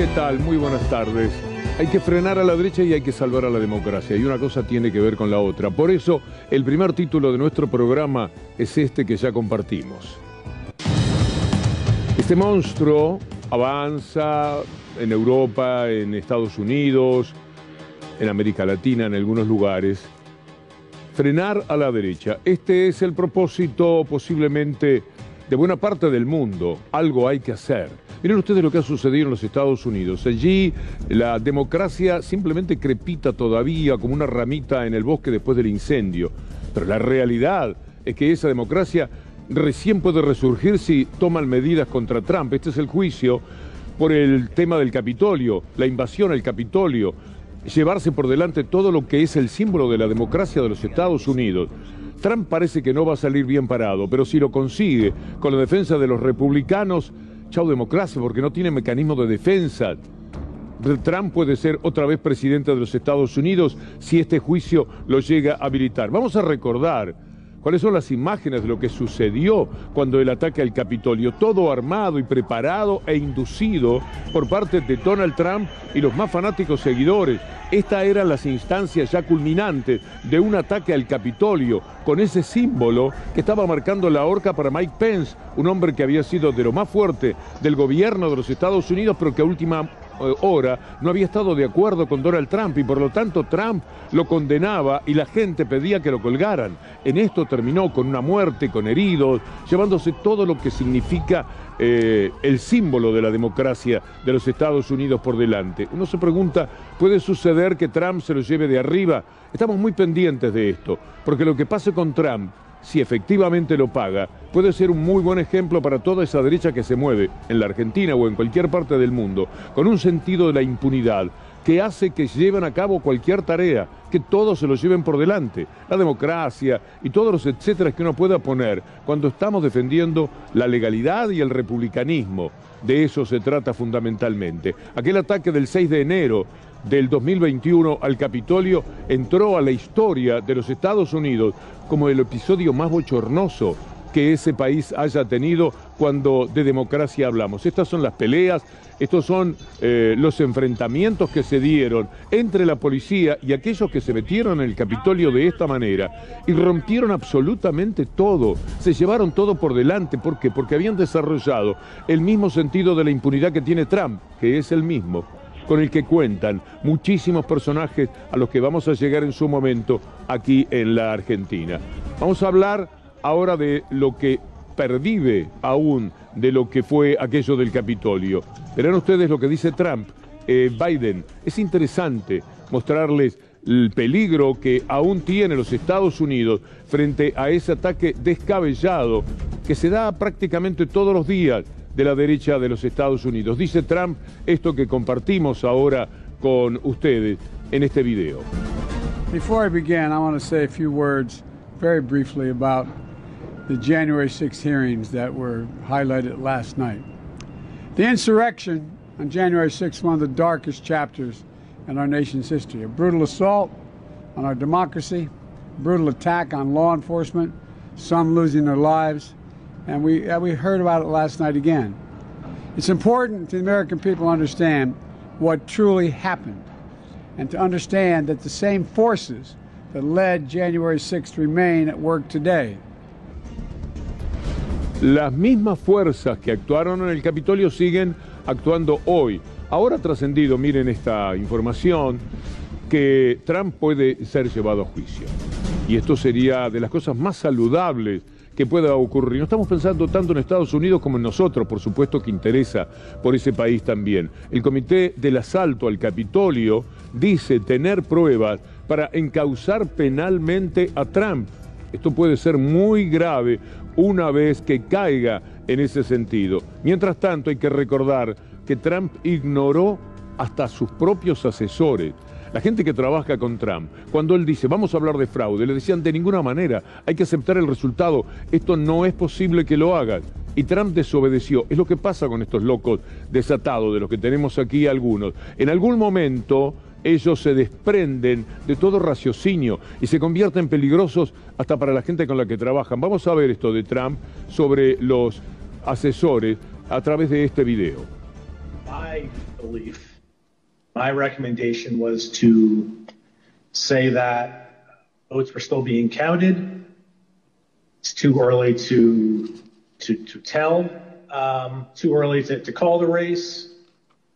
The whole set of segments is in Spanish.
¿Qué tal? Muy buenas tardes. Hay que frenar a la derecha y hay que salvar a la democracia. Y una cosa tiene que ver con la otra. Por eso, el primer título de nuestro programa es este que ya compartimos. Este monstruo avanza en Europa, en Estados Unidos, en América Latina, en algunos lugares. Frenar a la derecha. Este es el propósito posiblemente de buena parte del mundo. Algo hay que hacer. Miren ustedes lo que ha sucedido en los Estados Unidos. Allí la democracia simplemente crepita todavía como una ramita en el bosque después del incendio. Pero la realidad es que esa democracia recién puede resurgir si toman medidas contra Trump. Este es el juicio por el tema del Capitolio, la invasión al Capitolio, llevarse por delante todo lo que es el símbolo de la democracia de los Estados Unidos. Trump parece que no va a salir bien parado, pero si lo consigue con la defensa de los republicanos, chau democracia, porque no tiene mecanismo de defensa. Trump puede ser otra vez presidente de los Estados Unidos si este juicio lo llega a habilitar. Vamos a recordar cuáles son las imágenes de lo que sucedió cuando el ataque al Capitolio, todo armado y preparado e inducido por parte de Donald Trump y los más fanáticos seguidores. Estas eran las instancias ya culminantes de un ataque al Capitolio, con ese símbolo que estaba marcando la horca para Mike Pence, un hombre que había sido de lo más fuerte del gobierno de los Estados Unidos, pero que a última hora no había estado de acuerdo con Donald Trump y por lo tanto Trump lo condenaba y la gente pedía que lo colgaran. En esto terminó con una muerte, con heridos, llevándose todo lo que significa el símbolo de la democracia de los Estados Unidos por delante. Uno se pregunta, ¿puede suceder que Trump se lo lleve de arriba? Estamos muy pendientes de esto, porque lo que pase con Trump, si efectivamente lo paga, puede ser un muy buen ejemplo para toda esa derecha que se mueve en la Argentina o en cualquier parte del mundo, con un sentido de la impunidad que hace que lleven a cabo cualquier tarea, que todos se lo lleven por delante, la democracia y todos los etcétera que uno pueda poner cuando estamos defendiendo la legalidad y el republicanismo. De eso se trata fundamentalmente. Aquel ataque del 6 de enero del 2021 al Capitolio entró a la historia de los Estados Unidos como el episodio más bochornoso que ese país haya tenido cuando de democracia hablamos. Estas son las peleas, estos son los enfrentamientos que se dieron entre la policía y aquellos que se metieron en el Capitolio de esta manera y rompieron absolutamente todo, se llevaron todo por delante. ¿Por qué? Porque habían desarrollado el mismo sentido de la impunidad que tiene Trump, que es el mismo con el que cuentan muchísimos personajes a los que vamos a llegar en su momento aquí en la Argentina. Vamos a hablar ahora de lo que pervive aún de lo que fue aquello del Capitolio. Verán ustedes lo que dice Trump, Biden. Es interesante mostrarles el peligro que aún tiene los Estados Unidos frente a ese ataque descabellado que se da prácticamente todos los días de la derecha de los Estados Unidos. Dice Trump esto que compartimos ahora con ustedes en este video. Before I begin, I want to say a few words very briefly about the January 6th hearings that were highlighted last night. The insurrection on January 6th, one of the darkest chapters in our nation's history. A brutal assault on our democracy, a brutal attack on law enforcement, some losing their lives, and we heard about it last night again. It's important to the American people to understand what truly happened and to understand that the same forces that led January 6th remain at work today. Las mismas fuerzas que actuaron en el Capitolio siguen actuando hoy. Ahora ha trascendido, miren esta información, que Trump puede ser llevado a juicio. Y esto sería de las cosas más saludables que pueda ocurrir. No estamos pensando tanto en Estados Unidos como en nosotros, por supuesto que interesa por ese país también. El Comité del Asalto al Capitolio dice tener pruebas para encauzar penalmente a Trump. Esto puede ser muy grave una vez que caiga en ese sentido. Mientras tanto, hay que recordar que Trump ignoró hasta sus propios asesores. La gente que trabaja con Trump, cuando él dice, vamos a hablar de fraude, le decían, de ninguna manera, hay que aceptar el resultado, esto no es posible que lo hagas. Y Trump desobedeció. Es lo que pasa con estos locos desatados, de los que tenemos aquí algunos. En algún momento ellos se desprenden de todo raciocinio y se convierten peligrosos hasta para la gente con la que trabajan. Vamos a ver esto de Trump sobre los asesores a través de este video. my belief, my recommendation was to say that votes were still being counted. It's too early to tell, too early to call the race.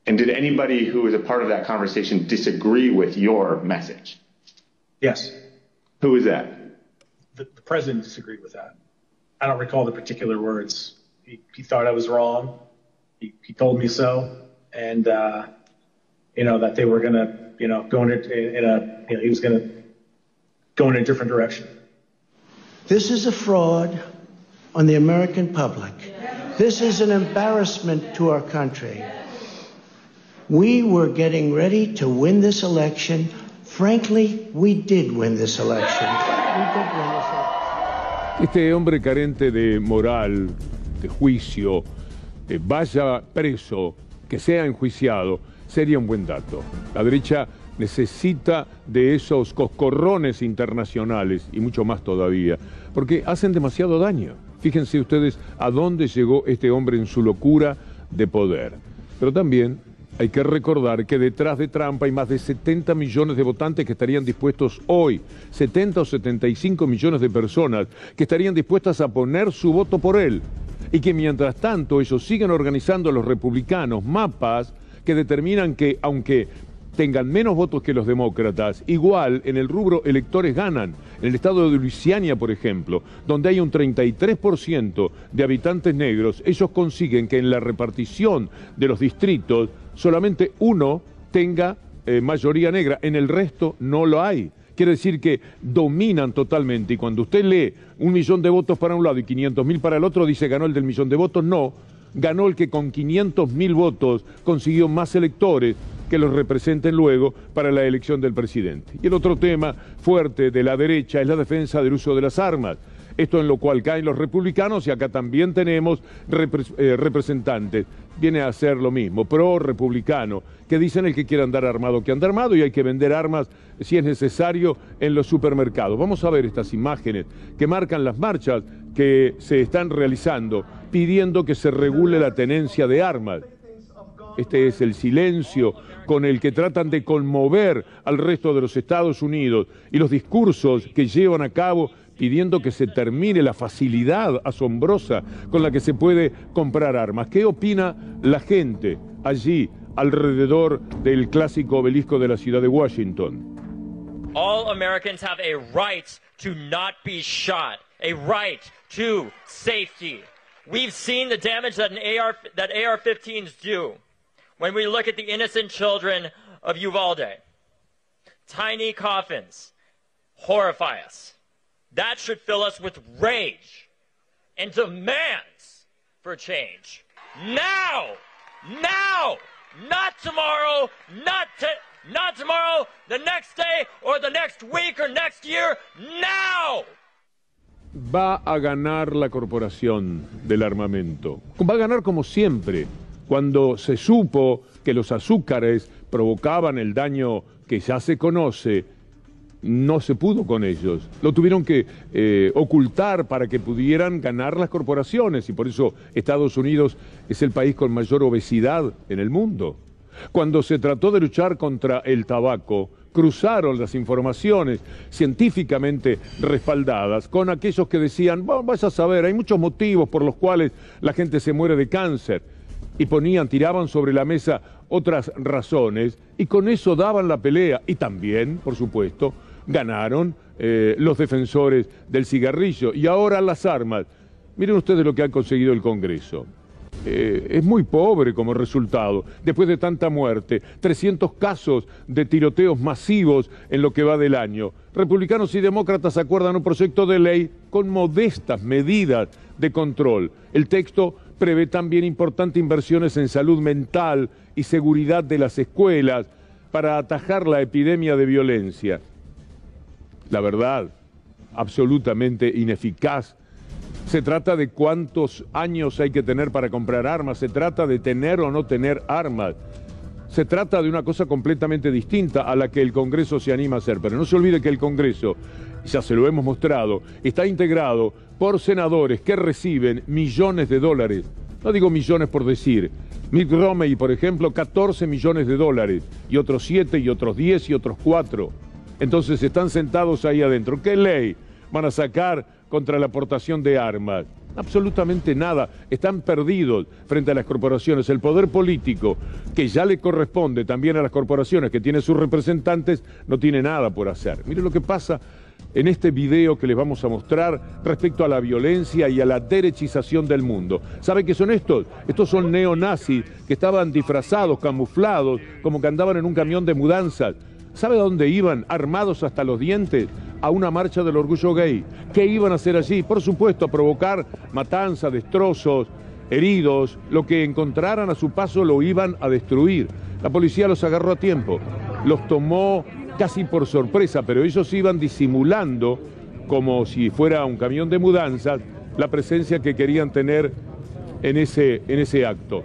And did anybody who was a part of that conversation disagree with your message? Yes. Who was that? The president disagreed with that. I don't recall the particular words. He thought I was wrong. He told me so, and that they were going to, go he was going to go in a different direction. This is a fraud on the American public. This is an embarrassment to our country. We were getting ready to win this election. Frankly, we did win this election. Este hombre carente de moral, de juicio, vaya preso, que sea enjuiciado, sería un buen dato. La derecha necesita de esos coscorrones internacionales y mucho más todavía, porque hacen demasiado daño. Fíjense ustedes a dónde llegó este hombre en su locura de poder. Pero también hay que recordar que detrás de Trump hay más de 70 millones de votantes que estarían dispuestos hoy, 70 o 75 millones de personas que estarían dispuestas a poner su voto por él. Y que mientras tanto ellos siguen organizando a los republicanos mapas que determinan que, aunque tengan menos votos que los demócratas, igual en el rubro electores ganan. En el estado de Luisiana, por ejemplo, donde hay un 33% de habitantes negros, ellos consiguen que en la repartición de los distritos solamente uno tenga mayoría negra, en el resto no lo hay. Quiere decir que dominan totalmente, y cuando usted lee 1 millón de votos para un lado y 500.000 para el otro, dice ganó el del millón de votos. No, ganó el que con 500.000 votos consiguió más electores que los representen luego para la elección del presidente. Y el otro tema fuerte de la derecha es la defensa del uso de las armas. Esto en lo cual caen los republicanos, y acá también tenemos representantes. Viene a ser lo mismo, pro-republicano, que dicen el que quiera andar armado que anda armado, y hay que vender armas si es necesario en los supermercados. Vamos a ver estas imágenes que marcan las marchas que se están realizando pidiendo que se regule la tenencia de armas. Este es el silencio con el que tratan de conmover al resto de los Estados Unidos y los discursos que llevan a cabo pidiendo que se termine la facilidad asombrosa con la que se puede comprar armas. ¿Qué opina la gente allí alrededor del clásico obelisco de la ciudad de Washington? All Americans have a right to not be shot, a right to safety. We've seen the damage that AR-15s do. When we look at the innocent children of Uvalde, tiny coffins horrify us. That should fill us with rage and demands for change. Now! Now! Not tomorrow, not tomorrow, the next day, or the next week, or next year. Now! Va a ganar la corporación del armamento. Va a ganar como siempre. Cuando se supo que los azúcares provocaban el daño que ya se conoce, no se pudo con ellos. Lo tuvieron que ocultar para que pudieran ganar las corporaciones, y por eso Estados Unidos es el país con mayor obesidad en el mundo. Cuando se trató de luchar contra el tabaco, cruzaron las informaciones científicamente respaldadas con aquellos que decían, bueno, vas a saber, hay muchos motivos por los cuales la gente se muere de cáncer. Y tiraban sobre la mesa otras razones, y con eso daban la pelea. Y también, por supuesto, ganaron los defensores del cigarrillo. Y ahora las armas. Miren ustedes lo que ha conseguido el Congreso. Es muy pobre como resultado. Después de tanta muerte, 300 casos de tiroteos masivos en lo que va del año. Republicanos y demócratas acuerdan un proyecto de ley con modestas medidas de control. El texto prevé también importantes inversiones en salud mental y seguridad de las escuelas para atajar la epidemia de violencia. La verdad, absolutamente ineficaz. Se trata de cuántos años hay que tener para comprar armas, se trata de tener o no tener armas. Se trata de una cosa completamente distinta a la que el Congreso se anima a hacer. Pero no se olvide que el Congreso, ya se lo hemos mostrado, está integrado por senadores que reciben millones de dólares no digo millones por decir. Mitt Romney, por ejemplo, 14 millones de dólares, y otros 7, y otros 10, y otros 4. Entonces están sentados ahí adentro. ¿Qué ley van a sacar contra la aportación de armas? Absolutamente nada. Están perdidos frente a las corporaciones. El poder político, que ya le corresponde también a las corporaciones, que tiene sus representantes, no tiene nada por hacer. Mire lo que pasa en este video que les vamos a mostrar respecto a la violencia y a la derechización del mundo. ¿Sabe qué son estos? Estos son neonazis que estaban disfrazados, camuflados, como que andaban en un camión de mudanzas. ¿Sabe a dónde iban? Armados hasta los dientes, a una marcha del orgullo gay. ¿Qué iban a hacer allí? Por supuesto, a provocar matanzas, destrozos, heridos. Lo que encontraran a su paso lo iban a destruir. La policía los agarró a tiempo, los tomó casi por sorpresa, pero ellos iban disimulando, como si fuera un camión de mudanzas, la presencia que querían tener en ese acto.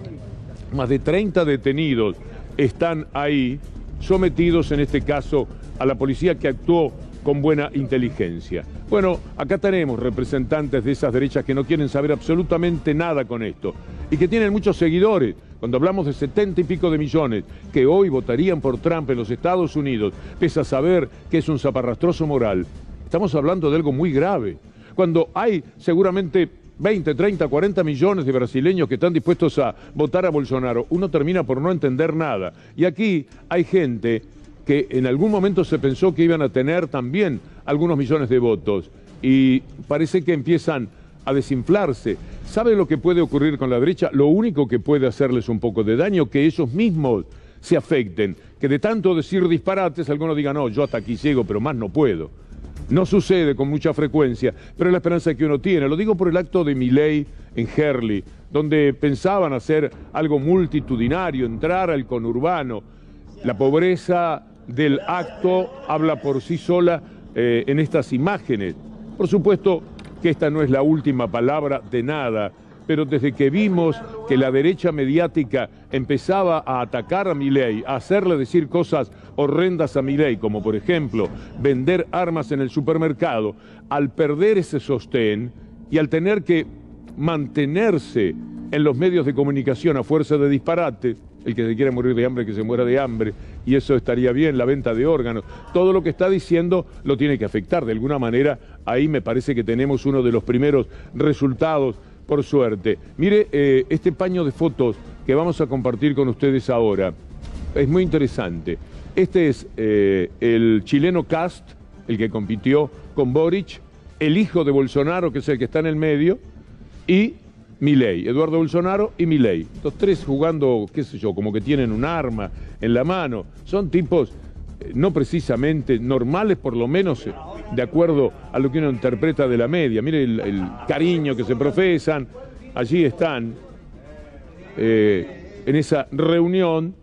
Más de 30 detenidos están ahí, sometidos en este caso a la policía, que actuó con buena inteligencia. Bueno, acá tenemos representantes de esas derechas que no quieren saber absolutamente nada con esto y que tienen muchos seguidores. Cuando hablamos de 70 y pico de millones que hoy votarían por Trump en los Estados Unidos, pese a saber que es un zaparrastroso moral, estamos hablando de algo muy grave. Cuando hay seguramente 20, 30, 40 millones de brasileños que están dispuestos a votar a Bolsonaro, uno termina por no entender nada. Y aquí hay gente que en algún momento se pensó que iban a tener también algunos millones de votos y parece que empiezan a desinflarse. ¿Sabe lo que puede ocurrir con la derecha? Lo único que puede hacerles un poco de daño, que ellos mismos se afecten, que de tanto decir disparates algunos digan, no, yo hasta aquí llego, pero más no puedo. No sucede con mucha frecuencia, pero es la esperanza que uno tiene. Lo digo por el acto de Milei en Herli, donde pensaban hacer algo multitudinario, entrar al conurbano. La pobreza del acto habla por sí sola en estas imágenes. Por supuesto que esta no es la última palabra de nada, pero desde que vimos que la derecha mediática empezaba a atacar a Milei, a hacerle decir cosas horrendas a Milei, como por ejemplo vender armas en el supermercado, al perder ese sostén y al tener que mantenerse en los medios de comunicación a fuerza de disparate, el que se quiere morir de hambre, que se muera de hambre, y eso estaría bien, la venta de órganos, todo lo que está diciendo lo tiene que afectar de alguna manera. Ahí me parece que tenemos uno de los primeros resultados, por suerte. Mire, este paño de fotos que vamos a compartir con ustedes ahora es muy interesante. Este es el chileno Kast, el que compitió con Boric, el hijo de Bolsonaro, que es el que está en el medio, y Milei, Eduardo Bolsonaro y Milei. Los tres jugando, qué sé yo, como que tienen un arma en la mano. Son tipos no precisamente normales, por lo menos de acuerdo a lo que uno interpreta de la media. Mire el cariño que se profesan. Allí están en esa reunión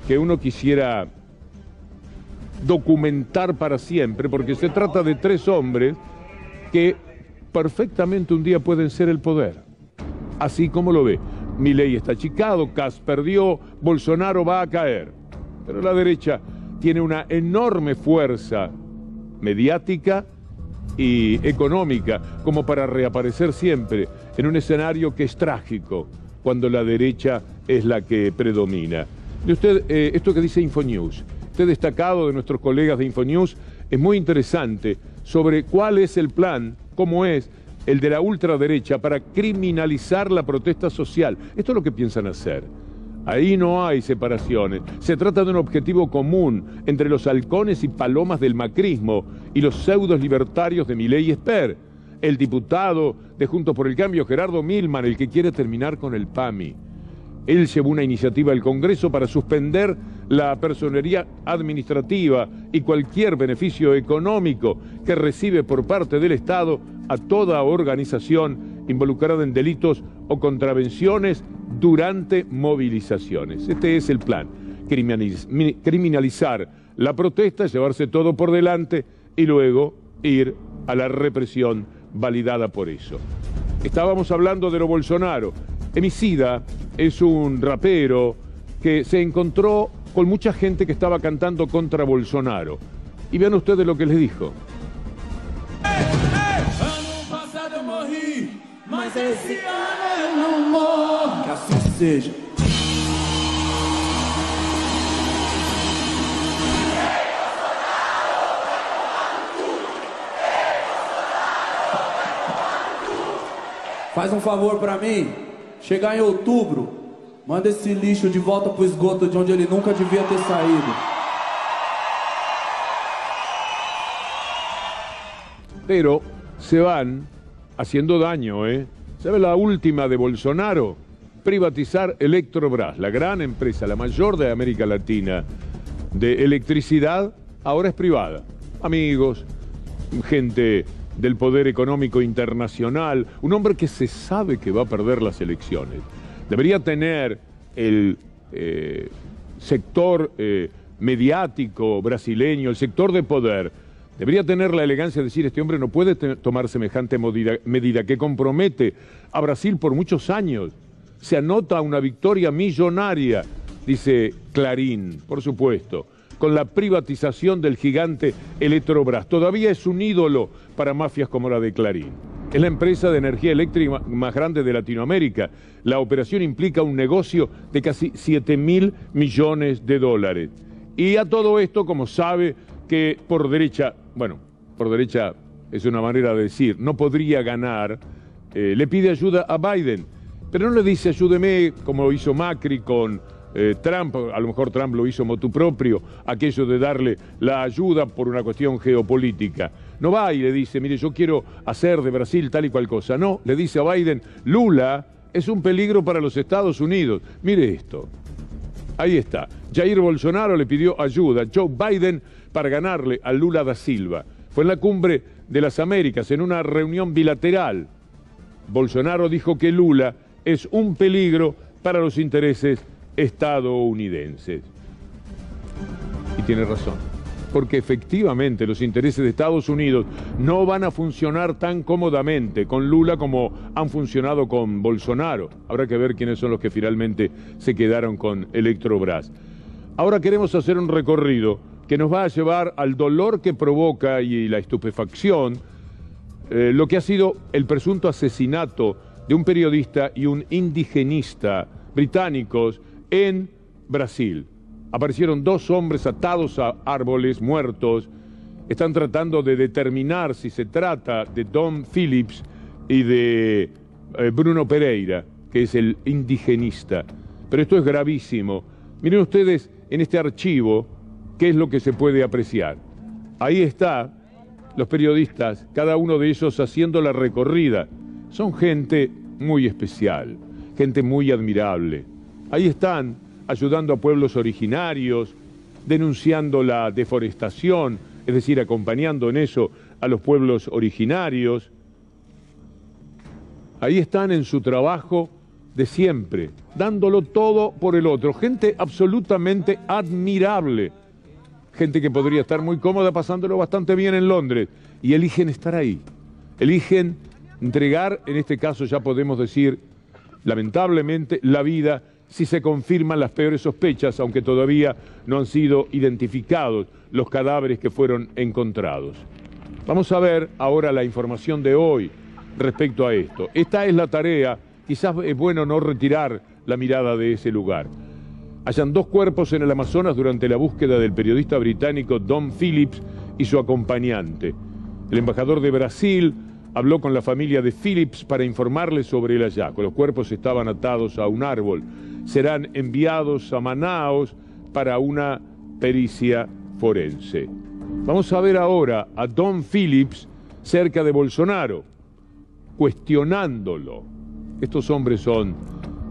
que uno quisiera documentar para siempre, porque se trata de tres hombres que perfectamente un día pueden ser el poder. Así como lo ve. Milei está achicado, Kast perdió, Bolsonaro va a caer. Pero la derecha tiene una enorme fuerza mediática y económica como para reaparecer siempre en un escenario que es trágico cuando la derecha es la que predomina. Y usted, esto que dice Infonews, este destacado de nuestros colegas de Infonews, es muy interesante sobre cuál es el plan, cómo es el de la ultraderecha para criminalizar la protesta social. Esto es lo que piensan hacer. Ahí no hay separaciones. Se trata de un objetivo común entre los halcones y palomas del macrismo y los pseudos libertarios de Milei y Esper. El diputado de Juntos por el Cambio, Gerardo Milman, el que quiere terminar con el PAMI. Él llevó una iniciativa al Congreso para suspender la personería administrativa y cualquier beneficio económico que recibe por parte del Estado a toda organización involucrada en delitos o contravenciones durante movilizaciones. Este es el plan, criminalizar la protesta, llevarse todo por delante y luego ir a la represión validada por eso. Estábamos hablando de lo Bolsonaro. Emicida es un rapero que se encontró con mucha gente que estaba cantando contra Bolsonaro. Y vean ustedes lo que les dijo. Ano passado morri, mas esse ano eu não morro. seja. Faz um favor para mim, chegar em outubro, manda esse lixo de volta pro esgoto de onde ele nunca devia ter saído. Pero se van haciendo daño, ¿eh? ¿Sabe la última de Bolsonaro? Privatizar Electrobras, la gran empresa, la mayor de América Latina de electricidad, ahora es privada. Amigos, gente del poder económico internacional, un hombre que se sabe que va a perder las elecciones. Debería tener el sector mediático brasileño, el sector de poder, debería tener la elegancia de decir: este hombre no puede tomar semejante medida que compromete a Brasil por muchos años. Se anota una victoria millonaria, dice Clarín, por supuesto, con la privatización del gigante Electrobras. Todavía es un ídolo para mafias como la de Clarín. Es la empresa de energía eléctrica más grande de Latinoamérica. La operación implica un negocio de casi 7.000 millones de dólares. Y a todo esto, como sabe que por derecha, bueno, por derecha es una manera de decir, no podría ganar, le pide ayuda a Biden, pero no le dice ayúdeme como hizo Macri con Trump. A lo mejor Trump lo hizo motu propio, aquello de darle la ayuda por una cuestión geopolítica. No va y le dice: mire, yo quiero hacer de Brasil tal y cual cosa. No, le dice a Biden: Lula es un peligro para los Estados Unidos. Mire esto. Ahí está. Jair Bolsonaro le pidió ayuda a Joe Biden para ganarle a Lula da Silva. Fue en la Cumbre de las Américas, en una reunión bilateral. Bolsonaro dijo que Lula es un peligro para los intereses estadounidenses. Y tiene razón, porque efectivamente los intereses de Estados Unidos no van a funcionar tan cómodamente con Lula como han funcionado con Bolsonaro. Habrá que ver quiénes son los que finalmente se quedaron con Electrobras. Ahora queremos hacer un recorrido que nos va a llevar al dolor que provoca y la estupefacción lo que ha sido el presunto asesinato de un periodista y un indigenista británicos en Brasil. Aparecieron dos hombres atados a árboles muertos. Están tratando de determinar si se trata de Dom Phillips y de Bruno Pereira, que es el indigenista. Pero esto es gravísimo. Miren ustedes en este archivo qué es lo que se puede apreciar. Ahí está los periodistas, cada uno de ellos haciendo la recorrida. Son gente muy especial, gente muy admirable. Ahí están ayudando a pueblos originarios, denunciando la deforestación, es decir, acompañando en eso a los pueblos originarios. Ahí están en su trabajo de siempre, dándolo todo por el otro. Gente absolutamente admirable. Gente que podría estar muy cómoda, pasándolo bastante bien en Londres, y eligen estar ahí. Eligen entregar, en este caso ya podemos decir, lamentablemente, la vida si se confirman las peores sospechas, aunque todavía no han sido identificados los cadáveres que fueron encontrados. Vamos a ver ahora la información de hoy respecto a esto. Esta es la tarea, quizás es bueno no retirar la mirada de ese lugar. Hallan dos cuerpos en el Amazonas durante la búsqueda del periodista británico Dom Phillips y su acompañante. El embajador de Brasil habló con la familia de Phillips para informarles sobre el hallazgo. Los cuerpos estaban atados a un árbol. Serán enviados a Manaus para una pericia forense. Vamos a ver ahora a Dom Phillips cerca de Bolsonaro, cuestionándolo. Estos hombres son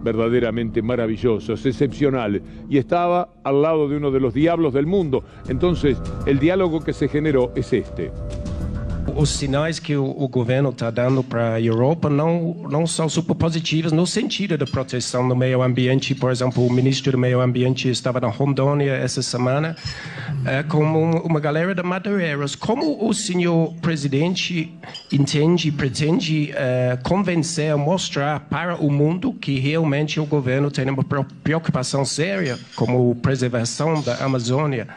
verdaderamente maravillosos, excepcionales, y estaba al lado de uno de los diablos del mundo. Entonces, el diálogo que se generó es este. Os sinais que o governo está dando para a Europa não são super positivos no sentido da proteção do meio ambiente. Por exemplo, o ministro do meio ambiente estava na Rondônia essa semana com uma galera de madeireiros. Como o senhor presidente pretende convencer, mostrar para o mundo que realmente o governo tem uma preocupação séria como a preservação da Amazônia?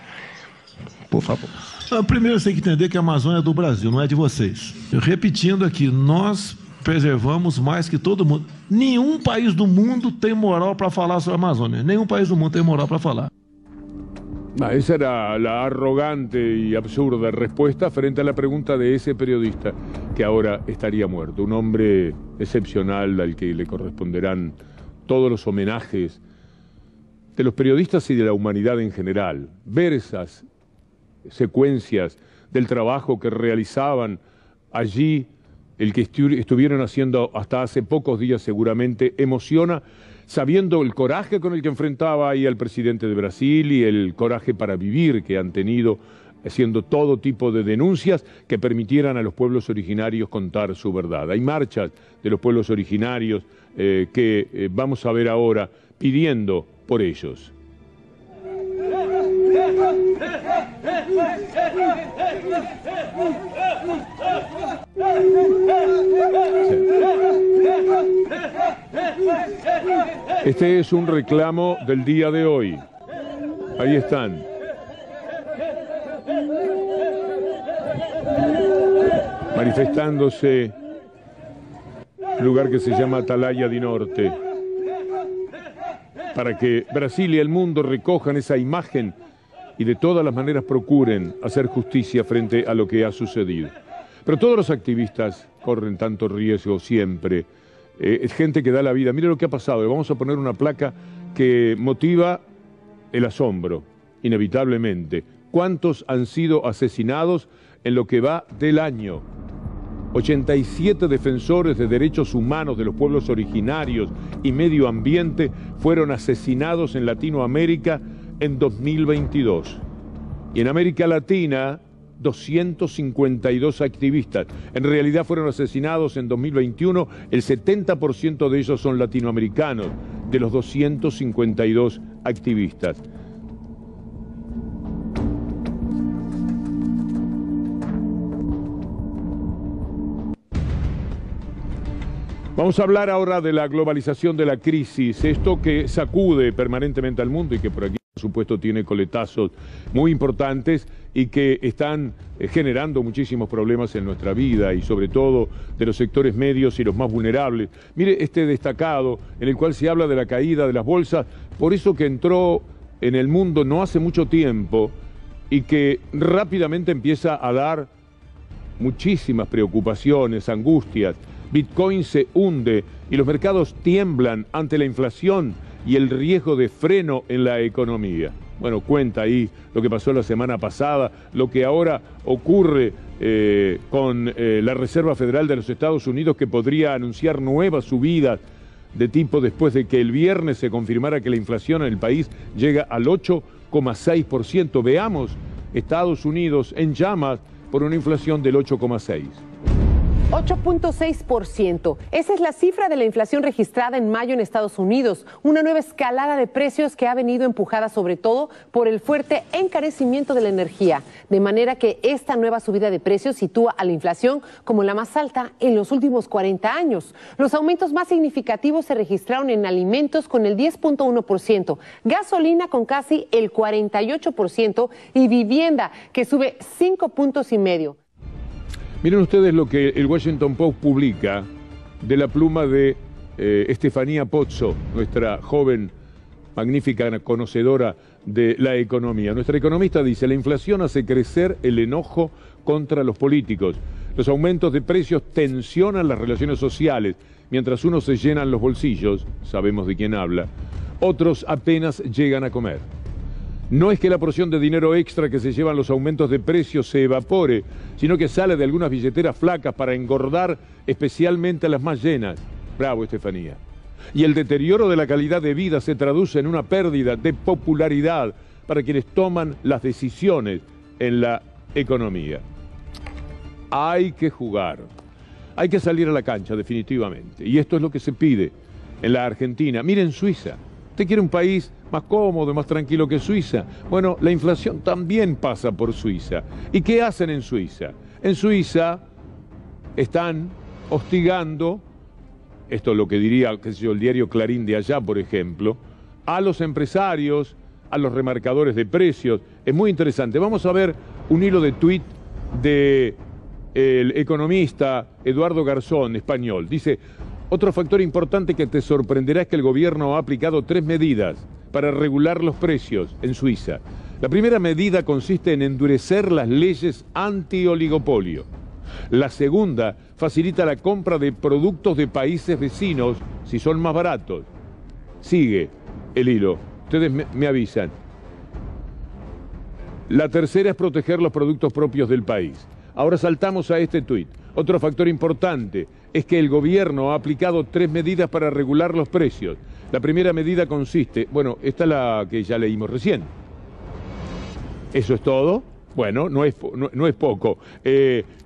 Por favor. Primeiro você tem que entender que a Amazônia é do Brasil, não é de vocês. Repetindo aqui, nós preservamos mais que todo mundo. Nenhum país do mundo tem moral para falar sobre a Amazônia. Nenhum país do mundo tem moral para falar. Esa era la arrogante y absurda respuesta frente a la pregunta de ese periodista que ahora estaría muerto. Un hombre excepcional al que le corresponderán todos los homenajes de los periodistas y de la humanidad en general. Ver esas secuencias del trabajo que realizaban allí, el que estuvieron haciendo hasta hace pocos días seguramente, emociona, sabiendo el coraje con el que enfrentaba ahí al presidente de Brasil y el coraje para vivir que han tenido, haciendo todo tipo de denuncias que permitieran a los pueblos originarios contar su verdad. Hay marchas de los pueblos originarios que vamos a ver ahora pidiendo por ellos. Este es un reclamo del día de hoy. Ahí están. Manifestándose en un lugar que se llama Atalaya di Norte, para que Brasil y el mundo recojan esa imagen y de todas las maneras procuren hacer justicia frente a lo que ha sucedido. Pero todos los activistas corren tanto riesgo siempre. Es gente que da la vida. Mire lo que ha pasado. Vamos a poner una placa que motiva el asombro, inevitablemente. ¿Cuántos han sido asesinados en lo que va del año? 87 defensores de derechos humanos de los pueblos originarios y medio ambiente fueron asesinados en Latinoamérica en 2022. Y en América Latina, 252 activistas. En realidad fueron asesinados en 2021, el 70% de ellos son latinoamericanos, de los 252 activistas. Vamos a hablar ahora de la globalización de la crisis, esto que sacude permanentemente al mundo y que por aquí, por supuesto, tiene coletazos muy importantes y que están generando muchísimos problemas en nuestra vida y sobre todo de los sectores medios y los más vulnerables. Mire este destacado en el cual se habla de la caída de las bolsas, por eso que entró en el mundo no hace mucho tiempo y que rápidamente empieza a dar muchísimas preocupaciones, angustias. Bitcoin se hunde y los mercados tiemblan ante la inflación y el riesgo de freno en la economía. Bueno, cuenta ahí lo que pasó la semana pasada, lo que ahora ocurre con la Reserva Federal de los Estados Unidos, que podría anunciar nuevas subidas de tipo después de que el viernes se confirmara que la inflación en el país llega al 8,6%. Veamos Estados Unidos en llamas por una inflación del 8,6%. 8.6%. Esa es la cifra de la inflación registrada en mayo en Estados Unidos, una nueva escalada de precios que ha venido empujada sobre todo por el fuerte encarecimiento de la energía, de manera que esta nueva subida de precios sitúa a la inflación como la más alta en los últimos 40 años. Los aumentos más significativos se registraron en alimentos con el 10.1%, gasolina con casi el 48% y vivienda que sube 5,5 puntos. Miren ustedes lo que el Washington Post publica de la pluma de Estefanía Pozzo, nuestra joven, magnífica conocedora de la economía. Nuestra economista dice: la inflación hace crecer el enojo contra los políticos. Los aumentos de precios tensionan las relaciones sociales. Mientras unos se llenan los bolsillos, sabemos de quién habla, otros apenas llegan a comer. No es que la porción de dinero extra que se llevan los aumentos de precios se evapore, sino que sale de algunas billeteras flacas para engordar especialmente a las más llenas. Bravo, Estefanía. Y el deterioro de la calidad de vida se traduce en una pérdida de popularidad para quienes toman las decisiones en la economía. Hay que jugar, hay que salir a la cancha definitivamente. Y esto es lo que se pide en la Argentina. Miren Suiza. ¿Usted quiere un país más cómodo, más tranquilo que Suiza? Bueno, la inflación también pasa por Suiza. ¿Y qué hacen en Suiza? En Suiza están hostigando, esto es lo que diría, qué sé yo, el diario Clarín de allá, por ejemplo, a los empresarios, a los remarcadores de precios. Es muy interesante. Vamos a ver un hilo de tuit de el economista Eduardo Garzón, español. Dice, otro factor importante que te sorprenderá es que el gobierno ha aplicado 3 medidas para regular los precios en Suiza. La primera medida consiste en endurecer las leyes anti-oligopolio. La segunda facilita la compra de productos de países vecinos si son más baratos. Sigue el hilo. Ustedes me avisan. La tercera es proteger los productos propios del país. Ahora saltamos a este tuit. Otro factor importante es que el gobierno ha aplicado 3 medidas para regular los precios. La primera medida consiste, bueno, esta es la que ya leímos recién. ¿Eso es todo? Bueno, no es poco.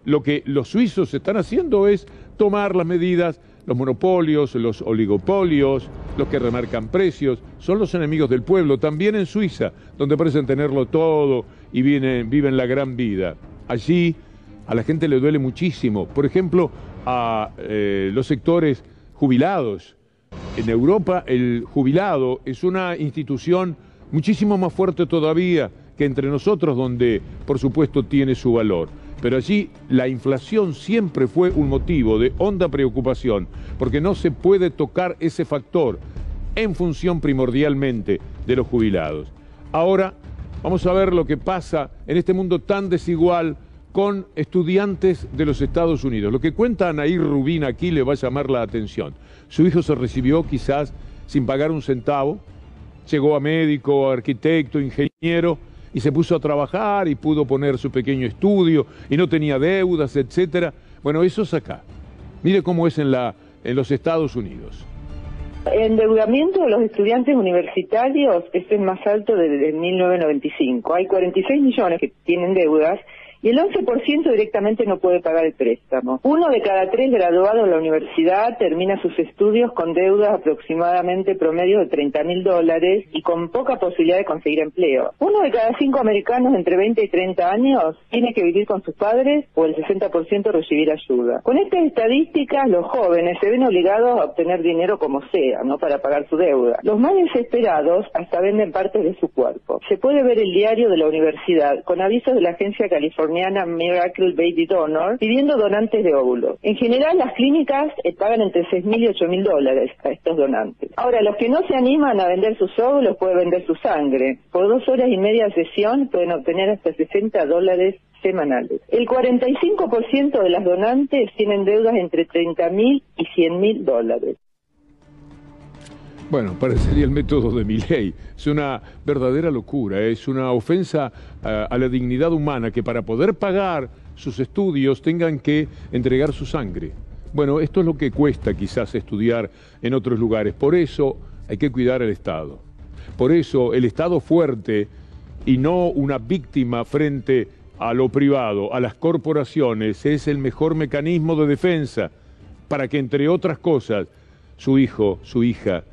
Lo que los suizos están haciendo es tomar las medidas. Los monopolios, los oligopolios, los que remarcan precios, son los enemigos del pueblo, también en Suiza, donde parecen tenerlo todo y viven la gran vida. Allí a la gente le duele muchísimo, por ejemplo, a los sectores jubilados. En Europa el jubilado es una institución muchísimo más fuerte todavía que entre nosotros, donde por supuesto tiene su valor. Pero allí la inflación siempre fue un motivo de honda preocupación, porque no se puede tocar ese factor en función primordialmente de los jubilados. Ahora vamos a ver lo que pasa en este mundo tan desigual con estudiantes de los Estados Unidos. Lo que cuenta Anaí Rubín aquí le va a llamar la atención. Su hijo se recibió quizás sin pagar un centavo, llegó a médico, arquitecto, ingeniero, y se puso a trabajar y pudo poner su pequeño estudio y no tenía deudas, etcétera. Bueno, eso es acá. Mire cómo es en los Estados Unidos. El endeudamiento de los estudiantes universitarios es el más alto desde 1995. Hay 46 millones que tienen deudas y el 11% directamente no puede pagar el préstamo. 1 de cada 3 graduados de la universidad termina sus estudios con deudas aproximadamente promedio de $30.000 y con poca posibilidad de conseguir empleo. 1 de cada 5 americanos entre 20 y 30 años tiene que vivir con sus padres o el 60% recibir ayuda. Con estas estadísticas, los jóvenes se ven obligados a obtener dinero como sea, ¿no?, para pagar su deuda. Los más desesperados hasta venden partes de su cuerpo. Se puede ver el diario de la universidad con avisos de la agencia californiana Miracle Baby Donor pidiendo donantes de óvulos. En general, las clínicas pagan entre $6.000 y $8.000 a estos donantes. Ahora, los que no se animan a vender sus óvulos pueden vender su sangre. Por 2 horas y media de sesión pueden obtener hasta $60 semanales. El 45% de las donantes tienen deudas entre $30.000 y $100.000. Bueno, parecería el método de Milei. Es una verdadera locura, es una ofensa a la dignidad humana que para poder pagar sus estudios tengan que entregar su sangre. Bueno, esto es lo que cuesta quizás estudiar en otros lugares. Por eso hay que cuidar al Estado. Por eso el Estado fuerte y no una víctima frente a lo privado, a las corporaciones, es el mejor mecanismo de defensa para que, entre otras cosas, su hijo, su hija,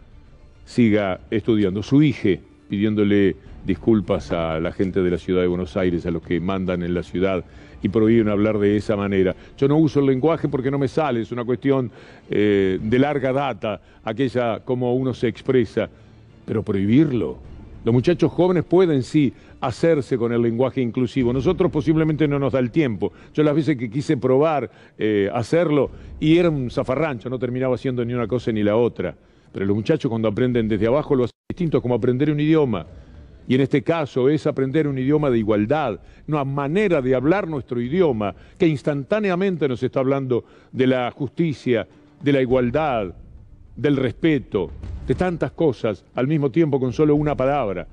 siga estudiando. Su hija, pidiéndole disculpas a la gente de la ciudad de Buenos Aires, a los que mandan en la ciudad y prohíben hablar de esa manera. Yo no uso el lenguaje porque no me sale, es una cuestión de larga data, aquella como uno se expresa, pero prohibirlo. Los muchachos jóvenes pueden sí hacerse con el lenguaje inclusivo. Nosotros posiblemente no nos da el tiempo. Yo las veces que quise probar hacerlo y era un zafarrancho, no terminaba haciendo ni una cosa ni la otra. Pero los muchachos cuando aprenden desde abajo lo hacen distinto, es como aprender un idioma. Y en este caso es aprender un idioma de igualdad, una manera de hablar nuestro idioma que instantáneamente nos está hablando de la justicia, de la igualdad, del respeto, de tantas cosas al mismo tiempo con solo una palabra.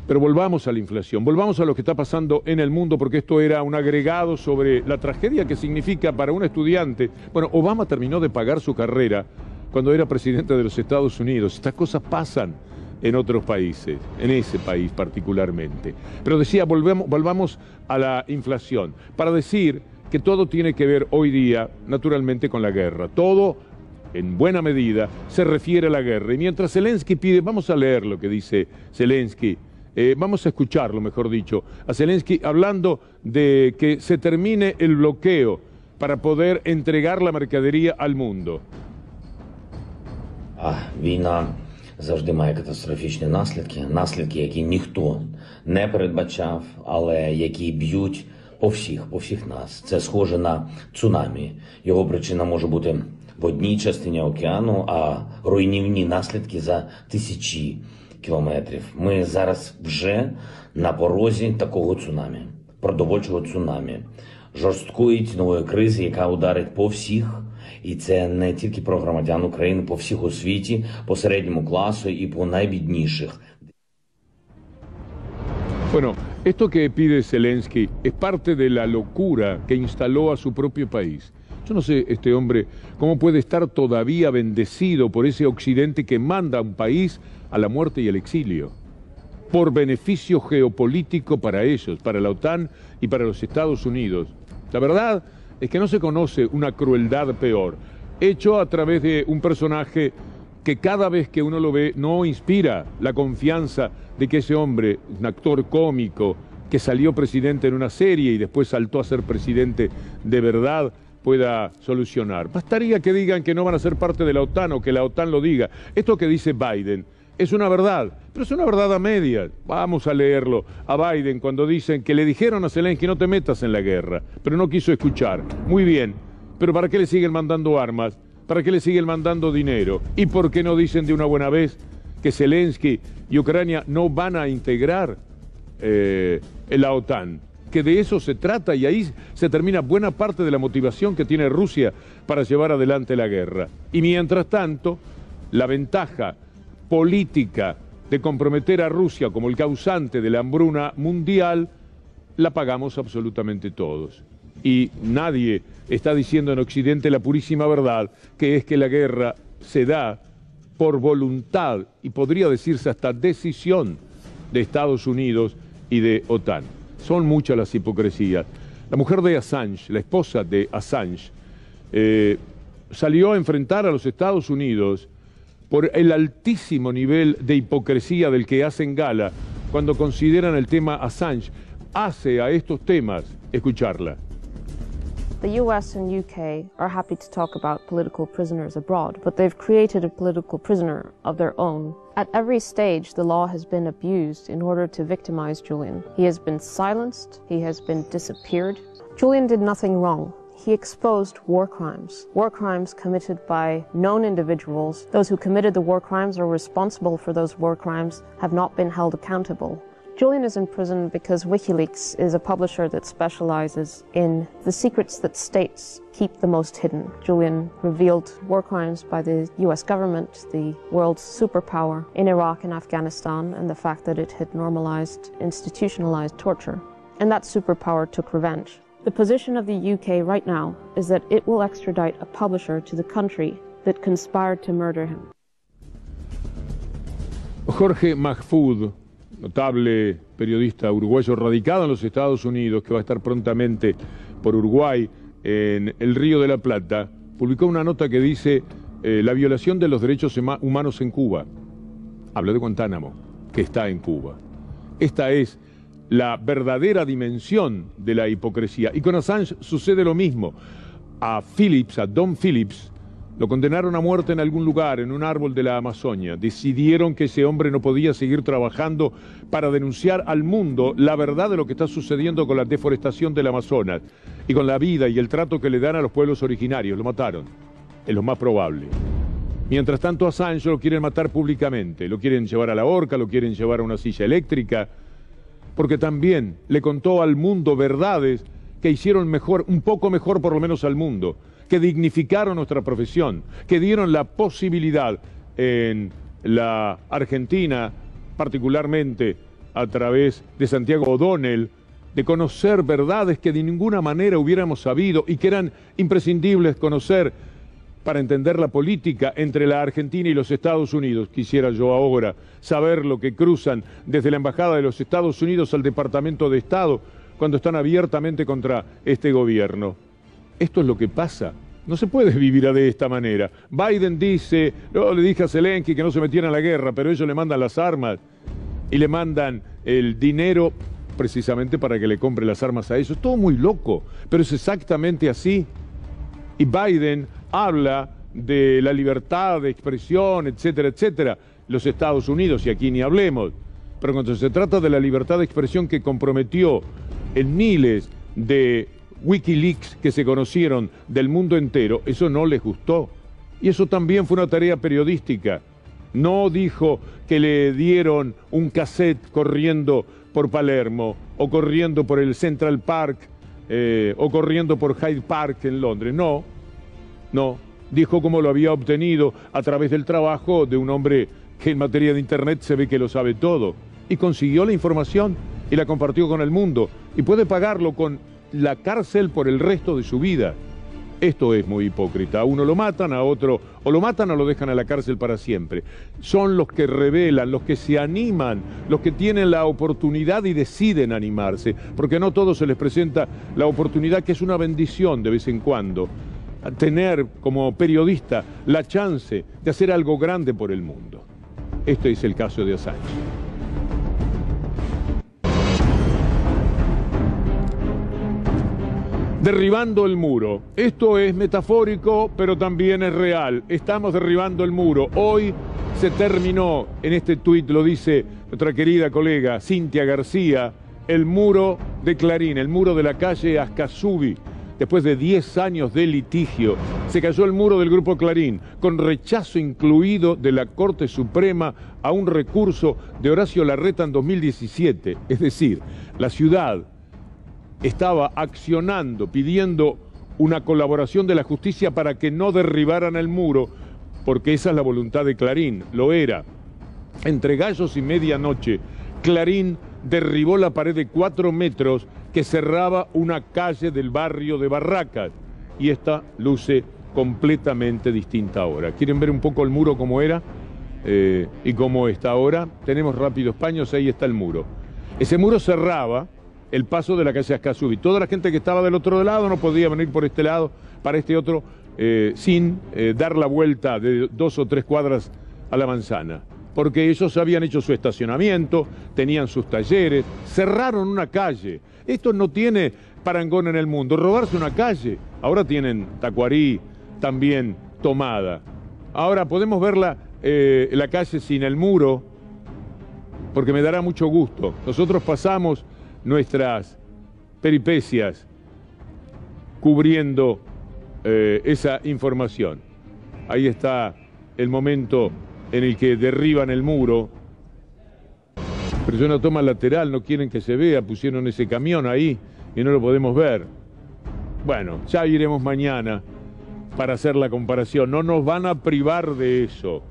Pero volvamos a la inflación, volvamos a lo que está pasando en el mundo, porque esto era un agregado sobre la tragedia que significa para un estudiante. Bueno, Obama terminó de pagar su carrera cuando era presidente de los Estados Unidos. Estas cosas pasan en otros países, en ese país particularmente. Pero decía, volvamos a la inflación, para decir que todo tiene que ver hoy día, naturalmente, con la guerra. Todo, en buena medida, se refiere a la guerra. Y mientras Zelensky pide, vamos a leer lo que dice Zelensky, vamos a escucharlo, mejor dicho, a Zelensky hablando de que se termine el bloqueo para poder entregar la mercadería al mundo. Війна завжди має катастрофічні наслідки, які ніхто не передбачав, але які б'ють по всіх нас. Це схоже на цунамі. Його причина може бути в одній частині океану, а руйнівні наслідки за тисячі кілометрів. Ми зараз вже на порозі такого цунамі, продовольчого цунамі, жорсткої цінової кризи, яка ударить по всіх. І це не тільки про громадян України, по всіх у світі, по середньому класу і по найбідніших. Bueno, esto que pide Zelensky es parte de la locura que instaló a su propio país. Yo no sé, este hombre, cómo puede estar todavía bendecido por ese occidente que manda a un país a la muerte y al exilio, por beneficio geopolítico para ellos, para la OTAN y para los Estados Unidos. La verdad es que no se conoce una crueldad peor, hecho a través de un personaje que cada vez que uno lo ve no inspira la confianza de que ese hombre, un actor cómico, que salió presidente en una serie y después saltó a ser presidente de verdad, pueda solucionar. Bastaría que digan que no van a ser parte de la OTAN o que la OTAN lo diga. Esto que dice Biden es una verdad, pero es una verdad a medias. Vamos a leerlo a Biden cuando dicen que le dijeron a Zelensky no te metas en la guerra, pero no quiso escuchar. Muy bien, pero ¿para qué le siguen mandando armas? ¿Para qué le siguen mandando dinero? ¿Y por qué no dicen de una buena vez que Zelensky y Ucrania no van a integrar la OTAN? Que de eso se trata y ahí se termina buena parte de la motivación que tiene Rusia para llevar adelante la guerra. Y mientras tanto, la ventaja política de comprometer a Rusia como el causante de la hambruna mundial la pagamos absolutamente todos. Y nadie está diciendo en Occidente la purísima verdad, que es que la guerra se da por voluntad y podría decirse hasta decisión de Estados Unidos y de OTAN. Son muchas las hipocresías. La mujer de Assange, la esposa de Assange, salió a enfrentar a los Estados Unidos por el altísimo nivel de hipocresía del que hacen gala cuando consideran el tema Assange. Hace a estos temas escucharla. The US and UK are happy to talk about political prisoners abroad, but they've created a political prisoner of their own. At every stage, the law has been abused in order to victimize Julian. He has been silenced, he has been disappeared. Julian did nothing wrong. He exposed war crimes committed by known individuals. Those who committed the war crimes or responsible for those war crimes have not been held accountable. Julian is in prison because WikiLeaks is a publisher that specializes in the secrets that states keep the most hidden. Julian revealed war crimes by the US government, the world's superpower, in Iraq and Afghanistan, and the fact that it had normalized, institutionalized torture. And that superpower took revenge. The position of the UK right now is that it will extradite a publisher to the country that conspired to murder him. Jorge Mahfoud, notable periodista uruguayo radicado en los Estados Unidos, que va a estar prontamente por Uruguay en el Río de la Plata, publicó una nota que dice la violación de los derechos humanos en Cuba. Habla de Guantánamo, que está en Cuba. Esta es la verdadera dimensión de la hipocresía. Y con Assange sucede lo mismo. A Don Phillips, lo condenaron a muerte en algún lugar, en un árbol de la Amazonia. Decidieron que ese hombre no podía seguir trabajando para denunciar al mundo la verdad de lo que está sucediendo con la deforestación del Amazonas y con la vida y el trato que le dan a los pueblos originarios. Lo mataron, es lo más probable. Mientras tanto, a Assange lo quieren matar públicamente. Lo quieren llevar a la horca, lo quieren llevar a una silla eléctrica, porque también le contó al mundo verdades que hicieron mejor, un poco mejor por lo menos al mundo, que dignificaron nuestra profesión, que dieron la posibilidad en la Argentina, particularmente a través de Santiago O'Donnell, de conocer verdades que de ninguna manera hubiéramos sabido y que eran imprescindibles conocer para entender la política entre la Argentina y los Estados Unidos. Quisiera yo ahora saber lo que cruzan desde la Embajada de los Estados Unidos al Departamento de Estado cuando están abiertamente contra este gobierno. Esto es lo que pasa. No se puede vivir de esta manera. Biden dice, no, le dije a Zelensky que no se metiera en la guerra, pero ellos le mandan las armas y le mandan el dinero precisamente para que le compre las armas a ellos. Es todo muy loco, pero es exactamente así. Y Biden habla de la libertad de expresión, etcétera, etcétera, los Estados Unidos, y aquí ni hablemos. Pero cuando se trata de la libertad de expresión que comprometió en miles de Wikileaks que se conocieron del mundo entero, eso no les gustó. Y eso también fue una tarea periodística. No dijo que le dieron un cassette corriendo por Palermo, o corriendo por el Central Park, o corriendo por Hyde Park en Londres. No, no. Dijo cómo lo había obtenido a través del trabajo de un hombre que en materia de Internet se ve que lo sabe todo. Y consiguió la información y la compartió con el mundo. Y puede pagarlo con la cárcel por el resto de su vida. Esto es muy hipócrita. A uno lo matan, a otro o lo matan o lo dejan a la cárcel para siempre. Son los que revelan, los que se animan, los que tienen la oportunidad y deciden animarse, porque no a todos se les presenta la oportunidad, que es una bendición de vez en cuando, tener como periodista la chance de hacer algo grande por el mundo. Este es el caso de Assange. Derribando el muro. Esto es metafórico, pero también es real. Estamos derribando el muro. Hoy se terminó, en este tuit lo dice nuestra querida colega Cintia García, el muro de Clarín, el muro de la calle Ascasubi. Después de 10 años de litigio, se cayó el muro del Grupo Clarín, con rechazo incluido de la Corte Suprema a un recurso de Horacio Larreta en 2017. Es decir, la ciudad estaba accionando, pidiendo una colaboración de la justicia para que no derribaran el muro, porque esa es la voluntad de Clarín, lo era. Entre gallos y medianoche, Clarín derribó la pared de 4 metros que cerraba una calle del barrio de Barracas, y esta luce completamente distinta ahora. ¿Quieren ver un poco el muro cómo era y cómo está ahora? Tenemos rápidos paños, ahí está el muro. Ese muro cerraba el paso de la calle Ascasubi. Toda la gente que estaba del otro lado no podía venir por este lado para este otro sin dar la vuelta de 2 o 3 cuadras a la manzana, porque ellos habían hecho su estacionamiento, tenían sus talleres, cerraron una calle. Esto no tiene parangón en el mundo, robarse una calle. Ahora tienen Tacuarí también tomada. Ahora podemos ver la calle sin el muro, porque me dará mucho gusto. Nosotros pasamos nuestras peripecias cubriendo esa información. Ahí está el momento en el que derriban el muro, pero es una toma lateral, no quieren que se vea, pusieron ese camión ahí y no lo podemos ver. Bueno, ya iremos mañana para hacer la comparación. No nos van a privar de eso,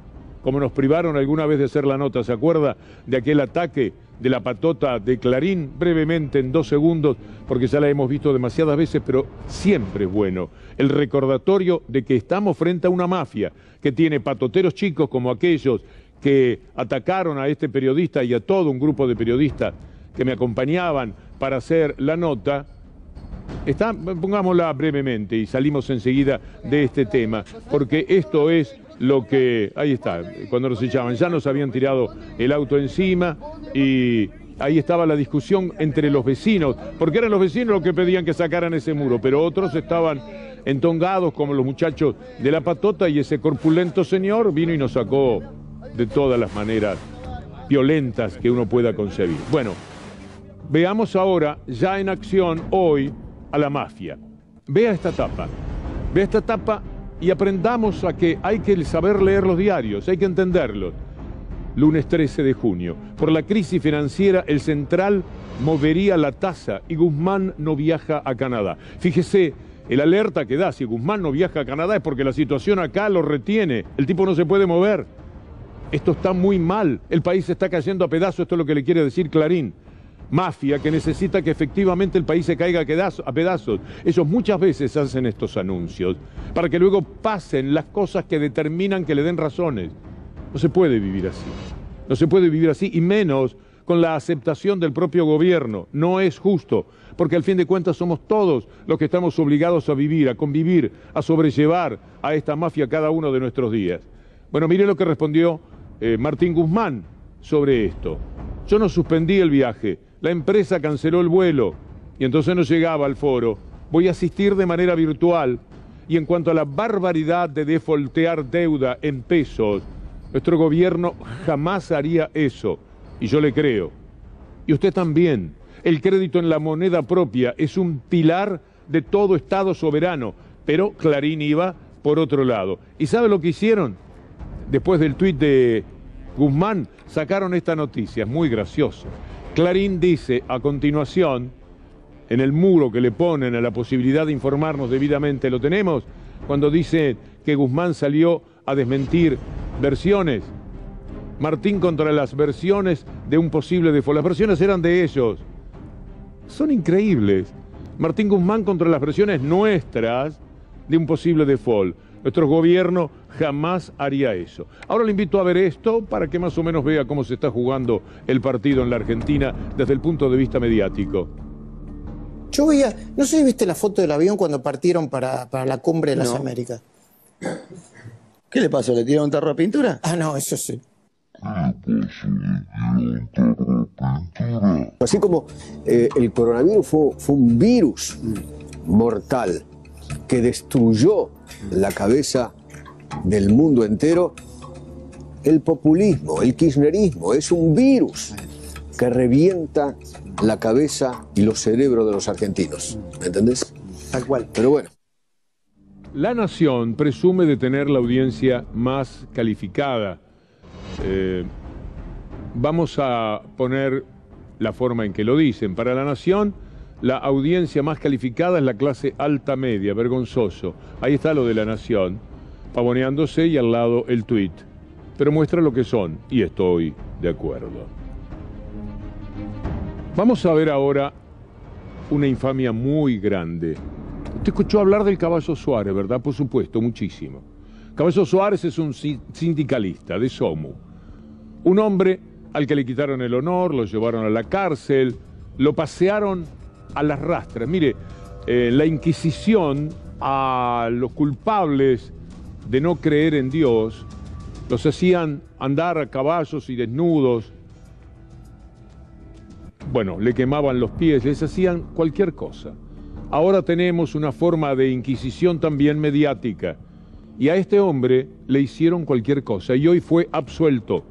como nos privaron alguna vez de hacer la nota. ¿Se acuerda de aquel ataque de la patota de Clarín? Brevemente, en 2 segundos, porque ya la hemos visto demasiadas veces, pero siempre es bueno el recordatorio de que estamos frente a una mafia que tiene patoteros chicos como aquellos que atacaron a este periodista y a todo un grupo de periodistas que me acompañaban para hacer la nota. Pongámosla brevemente y salimos enseguida de este tema, porque esto es lo que... Ahí está, cuando nos echaban, ya nos habían tirado el auto encima y ahí estaba la discusión entre los vecinos, porque eran los vecinos los que pedían que sacaran ese muro, pero otros estaban entongados como los muchachos de la patota, y ese corpulento señor vino y nos sacó de todas las maneras violentas que uno pueda concebir. Bueno, veamos ahora ya en acción hoy a la mafia. Vea esta tapa y aprendamos a que hay que saber leer los diarios, hay que entenderlos. Lunes 13 de junio. Por la crisis financiera, el Central movería la tasa y Guzmán no viaja a Canadá. Fíjese, el alerta que da, si Guzmán no viaja a Canadá es porque la situación acá lo retiene, el tipo no se puede mover. Esto está muy mal, el país está cayendo a pedazos, esto es lo que le quiere decir Clarín. Mafia que necesita que efectivamente el país se caiga a pedazos. Ellos muchas veces hacen estos anuncios para que luego pasen las cosas que determinan que le den razones. No se puede vivir así. No se puede vivir así, y menos con la aceptación del propio gobierno. No es justo, porque al fin de cuentas somos todos los que estamos obligados a vivir, a convivir, a sobrellevar a esta mafia cada uno de nuestros días. Bueno, mire lo que respondió Martín Guzmán sobre esto. Yo no suspendí el viaje, la empresa canceló el vuelo y entonces no llegaba al foro. Voy a asistir de manera virtual, y en cuanto a la barbaridad de defoltear deuda en pesos, nuestro gobierno jamás haría eso, y yo le creo. Y usted también. El crédito en la moneda propia es un pilar de todo Estado soberano, pero Clarín iba por otro lado. ¿Y sabe lo que hicieron? Después del tuit de Guzmán, sacaron esta noticia, es muy gracioso. Clarín dice a continuación, en el muro que le ponen a la posibilidad de informarnos debidamente, lo tenemos, cuando dice que Guzmán salió a desmentir versiones. Martín contra las versiones de un posible default. Las versiones eran de ellos. Son increíbles. Martín Guzmán contra las versiones nuestras de un posible default. Nuestro gobierno jamás haría eso. Ahora le invito a ver esto para que más o menos vea cómo se está jugando el partido en la Argentina desde el punto de vista mediático. Yo veía, no sé si viste la foto del avión cuando partieron para la cumbre de las Américas. ¿Qué le pasó? ¿Le tiraron un tarro de pintura? Ah, no, eso sí. Así como el coronavirus fue un virus mortal que destruyó la cabeza del mundo entero, el populismo, el kirchnerismo es un virus que revienta la cabeza y los cerebros de los argentinos. ¿Me entendés? Tal cual. Pero bueno. La Nación presume de tener la audiencia más calificada. Vamos a poner la forma en que lo dicen. Para La Nación, la audiencia más calificada es la clase alta media, vergonzoso. Ahí está lo de La Nación, pavoneándose y al lado el tuit. Pero muestra lo que son, y estoy de acuerdo. Vamos a ver ahora una infamia muy grande. Usted escuchó hablar del Caballo Suárez, ¿verdad? Por supuesto, muchísimo. Caballo Suárez es un sindicalista de SOMU. Un hombre al que le quitaron el honor, lo llevaron a la cárcel, lo pasearon a las rastras. Mire, la Inquisición a los culpables de no creer en Dios, los hacían andar a caballos y desnudos. Bueno, le quemaban los pies, les hacían cualquier cosa. Ahora tenemos una forma de inquisición también mediática. Y a este hombre le hicieron cualquier cosa. Y hoy fue absuelto.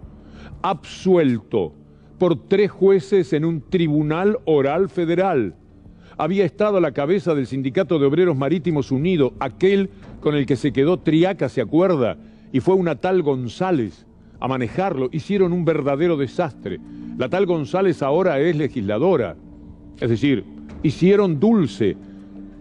Absuelto por 3 jueces en un tribunal oral federal. Había estado a la cabeza del Sindicato de Obreros Marítimos Unidos, aquel con el que se quedó Triaca, ¿se acuerda? Y fue una tal González a manejarlo. Hicieron un verdadero desastre. La tal González ahora es legisladora. Es decir, hicieron dulce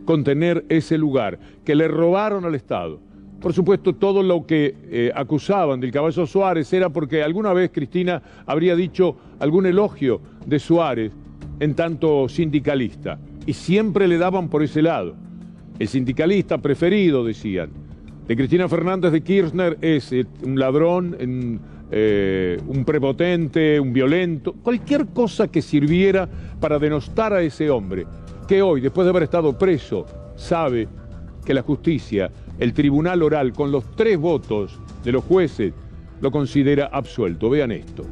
con tener ese lugar, que le robaron al Estado. Por supuesto, todo lo que acusaban del Caballo Suárez era porque alguna vez Cristina habría dicho algún elogio de Suárez en tanto sindicalista. Y siempre le daban por ese lado. El sindicalista preferido, decían, de Cristina Fernández de Kirchner es un ladrón, un prepotente, un violento, cualquier cosa que sirviera para denostar a ese hombre, que hoy, después de haber estado preso, sabe que la justicia, el tribunal oral, con los 3 votos de los jueces, lo considera absuelto. Vean esto.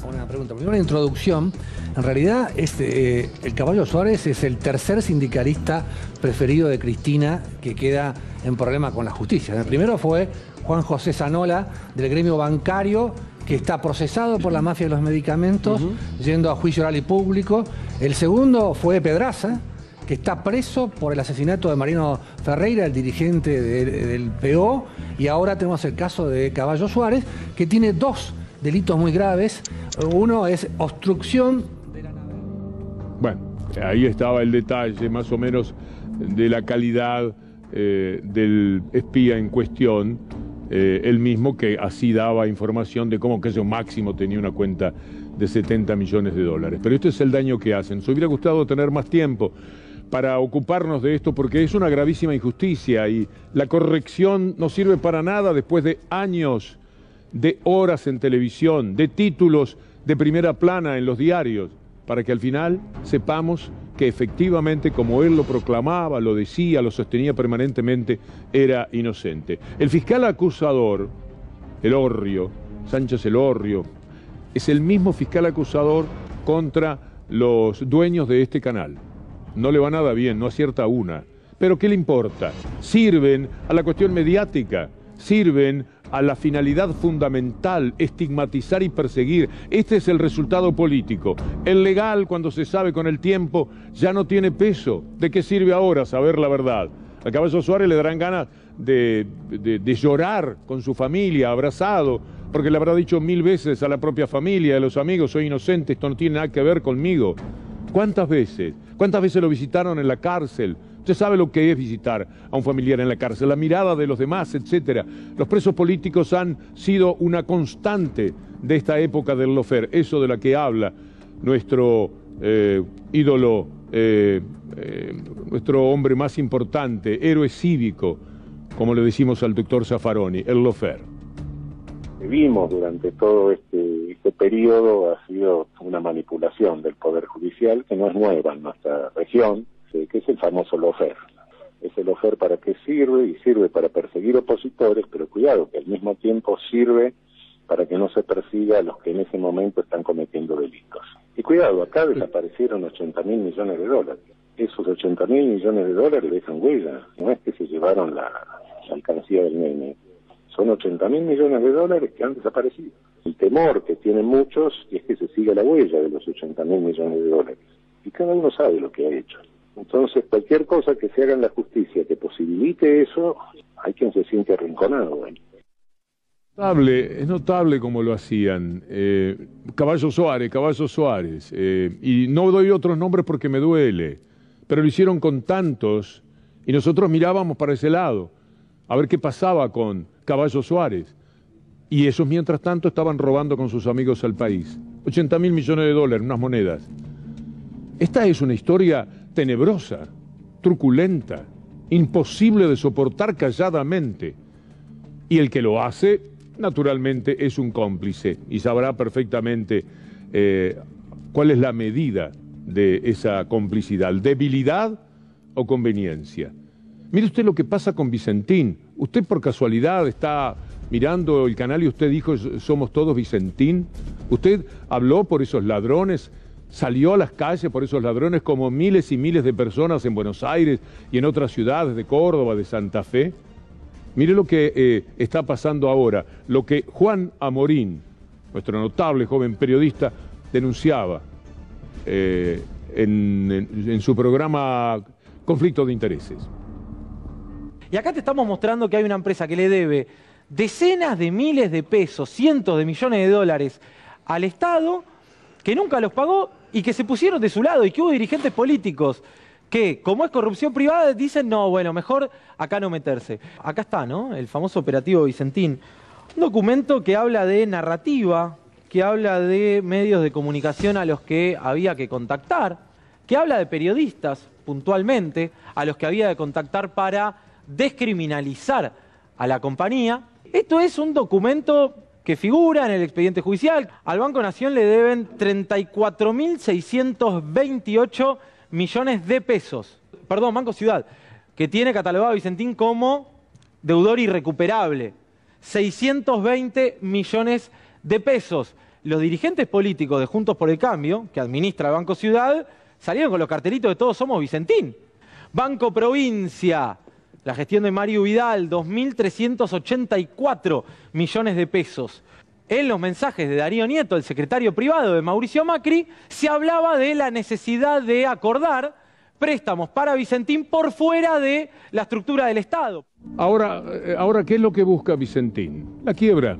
Una pregunta, primero una introducción. En realidad, el Caballo Suárez es el tercer sindicalista preferido de Cristina que queda en problema con la justicia. El primero fue Juan José Zanola, del gremio bancario, que está procesado por la mafia de los medicamentos, yendo a juicio oral y público. El segundo fue Pedraza, que está preso por el asesinato de Mariano Ferreira, el dirigente del PO, y ahora tenemos el caso de Caballo Suárez, que tiene 2 delitos muy graves. Uno es obstrucción de la nave. Bueno, ahí estaba el detalle más o menos de la calidad del espía en cuestión, el mismo que así daba información de cómo Cayo Máximo tenía una cuenta de 70 millones de dólares. Pero este es el daño que hacen. Nos hubiera gustado tener más tiempo para ocuparnos de esto, porque es una gravísima injusticia y la corrección no sirve para nada después de años de horas en televisión, de títulos de primera plana en los diarios, para que al final sepamos que efectivamente, como él lo proclamaba, lo decía, lo sostenía permanentemente, era inocente. El fiscal acusador, Elorrio, Sánchez Elorrio, es el mismo fiscal acusador contra los dueños de este canal. No le va nada bien, no acierta una. Pero ¿qué le importa? Sirven a la cuestión mediática, sirven a la finalidad fundamental, estigmatizar y perseguir. Este es el resultado político. El legal, cuando se sabe con el tiempo, ya no tiene peso. ¿De qué sirve ahora saber la verdad? Al Caballo Suárez le darán ganas de llorar con su familia, abrazado, porque le habrá dicho 1000 veces a la propia familia, a los amigos: soy inocente, esto no tiene nada que ver conmigo. ¿Cuántas veces? ¿Cuántas veces lo visitaron en la cárcel? Usted sabe lo que es visitar a un familiar en la cárcel, la mirada de los demás, etcétera. Los presos políticos han sido una constante de esta época del lawfare, eso de la que habla nuestro ídolo, nuestro hombre más importante, héroe cívico, como le decimos al doctor Zaffaroni, el lawfare. Vimos durante todo este periodo ha sido una manipulación del Poder Judicial que no es nueva en nuestra región, que es el famoso lawfare. Ese lawfare, ¿para qué sirve? Y sirve para perseguir opositores, pero cuidado, que al mismo tiempo sirve para que no se persiga a los que en ese momento están cometiendo delitos. Y cuidado, acá desaparecieron 80.000 millones de dólares. Esos 80.000 millones de dólares dejan huella, no es que se llevaron la alcancía del nene. Son 80.000 millones de dólares que han desaparecido. El temor que tienen muchos es que se siga la huella de los 80.000 millones de dólares. Y cada uno sabe lo que ha hecho. Entonces, cualquier cosa que se haga en la justicia que posibilite eso, hay quien se siente arrinconado. Es notable como lo hacían. Caballo Suárez. Y no doy otros nombres porque me duele. Pero lo hicieron con tantos y nosotros mirábamos para ese lado a ver qué pasaba con Caballo Suárez. Y esos, mientras tanto, estaban robando con sus amigos al país. 80.000 millones de dólares, unas monedas. Esta es una historia tenebrosa, truculenta, imposible de soportar calladamente. Y el que lo hace, naturalmente, es un cómplice y sabrá perfectamente cuál es la medida de esa complicidad, debilidad o conveniencia. Mire usted lo que pasa con Vicentín. Usted por casualidad está mirando el canal y usted dijo: somos todos Vicentín. Usted habló por esos ladrones, salió a las calles por esos ladrones como miles y miles de personas en Buenos Aires y en otras ciudades de Córdoba, de Santa Fe. Mire lo que está pasando ahora, lo que Juan Amorín, nuestro notable joven periodista, denunciaba en su programa Conflicto de Intereses. Y acá te estamos mostrando que hay una empresa que le debe decenas de miles de pesos, cientos de millones de dólares al Estado, que nunca los pagó y que se pusieron de su lado, y que hubo dirigentes políticos que, como es corrupción privada, dicen: no, bueno, mejor acá no meterse. Acá está, ¿no?, el famoso operativo Vicentín. Un documento que habla de narrativa, que habla de medios de comunicación a los que había que contactar, que habla de periodistas, puntualmente, a los que había que contactar para descriminalizar a la compañía. Esto es un documento que figura en el expediente judicial. Al Banco Nación le deben 34.628 millones de pesos. Perdón, Banco Ciudad, que tiene catalogado a Vicentín como deudor irrecuperable. 620 millones de pesos. Los dirigentes políticos de Juntos por el Cambio, que administra el Banco Ciudad, salieron con los cartelitos de todos somos Vicentín. Banco Provincia, la gestión de Mario Vidal, 2.384 millones de pesos. En los mensajes de Darío Nieto, el secretario privado de Mauricio Macri, se hablaba de la necesidad de acordar préstamos para Vicentín por fuera de la estructura del Estado. Ahora, ¿qué es lo que busca Vicentín? La quiebra.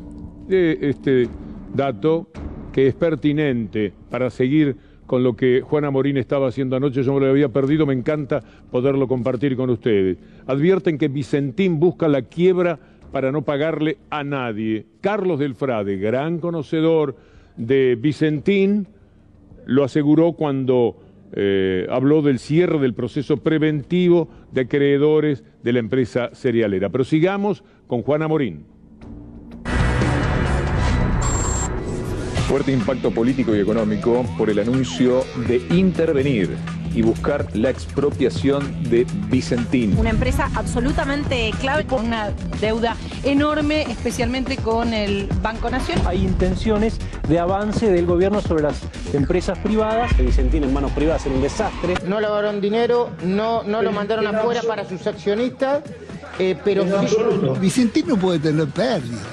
Este dato que es pertinente para seguir con lo que Juan Amorín estaba haciendo anoche. Yo me lo había perdido, me encanta poderlo compartir con ustedes. Advierten que Vicentín busca la quiebra para no pagarle a nadie. Carlos del Frade, gran conocedor de Vicentín, lo aseguró cuando habló del cierre del proceso preventivo de acreedores de la empresa cerealera. Pero sigamos con Juan Amorín. Fuerte impacto político y económico por el anuncio de intervenir y buscar la expropiación de Vicentín. Una empresa absolutamente clave, con una deuda enorme, especialmente con el Banco Nación. Hay intenciones de avance del gobierno sobre las empresas privadas. Vicentín en manos privadas era un desastre. No lavaron dinero, no lo mandaron afuera para sus accionistas Pero Vicentín no puede tener pérdidas.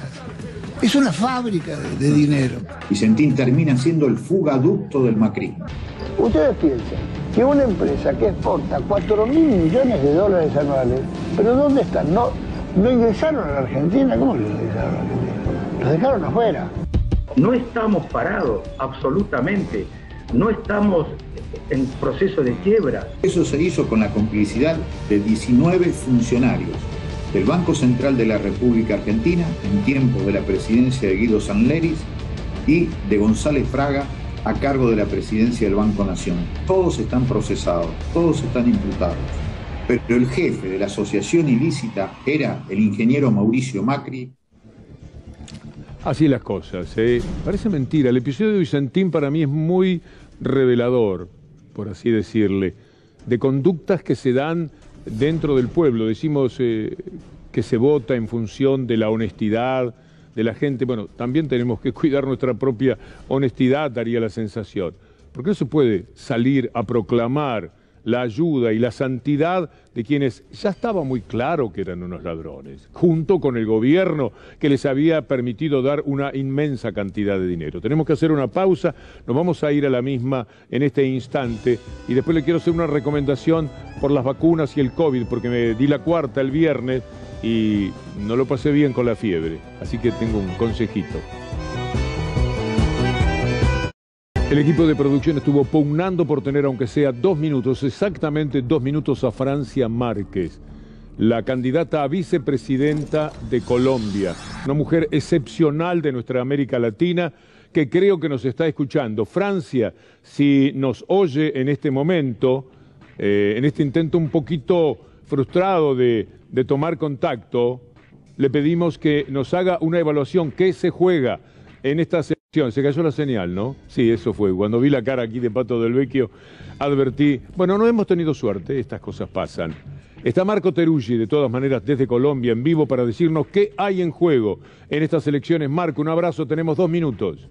Es una fábrica de dinero. Vicentín termina siendo el fugaducto del macrismo. Ustedes piensan que una empresa que exporta 4.000 millones de dólares anuales, ¿pero dónde están? ¿No ingresaron a la Argentina? ¿Cómo que ingresaron a la Argentina? Los dejaron afuera. No estamos parados, absolutamente. No estamos en proceso de quiebra. Eso se hizo con la complicidad de 19 funcionarios del Banco Central de la República Argentina en tiempo de la presidencia de Guido Sanleris y de González Fraga a cargo de la presidencia del Banco Nación. Todos están procesados, todos están imputados. Pero el jefe de la asociación ilícita era el ingeniero Mauricio Macri. Así las cosas, ¿eh? Parece mentira. El episodio de Vicentín para mí es muy revelador, por así decirle, de conductas que se dan dentro del pueblo. Decimos que se vota en función de la honestidad de la gente. Bueno, también tenemos que cuidar nuestra propia honestidad, daría la sensación. Porque no se puede salir a proclamar la ayuda y la santidad de quienes ya estaba muy claro que eran unos ladrones, junto con el gobierno que les había permitido dar una inmensa cantidad de dinero. Tenemos que hacer una pausa, nos vamos a ir a la misma en este instante y después le quiero hacer una recomendación por las vacunas y el COVID, porque me di la cuarta el viernes y no lo pasé bien con la fiebre, así que tengo un consejito. El equipo de producción estuvo pugnando por tener, aunque sea 2 minutos, exactamente 2 minutos, a Francia Márquez, la candidata a vicepresidenta de Colombia, una mujer excepcional de nuestra América Latina que creo que nos está escuchando. Francia, si nos oye en este momento, en este intento un poquito frustrado de tomar contacto, le pedimos que nos haga una evaluación. ¿Qué se juega en esta sección? Se cayó la señal, ¿no? Sí, eso fue. Cuando vi la cara aquí de Pato del Vecchio, advertí, bueno, no hemos tenido suerte, estas cosas pasan. Está Marco Teruggi, de todas maneras, desde Colombia, en vivo, para decirnos qué hay en juego en estas elecciones. Marco, un abrazo, tenemos 2 minutos.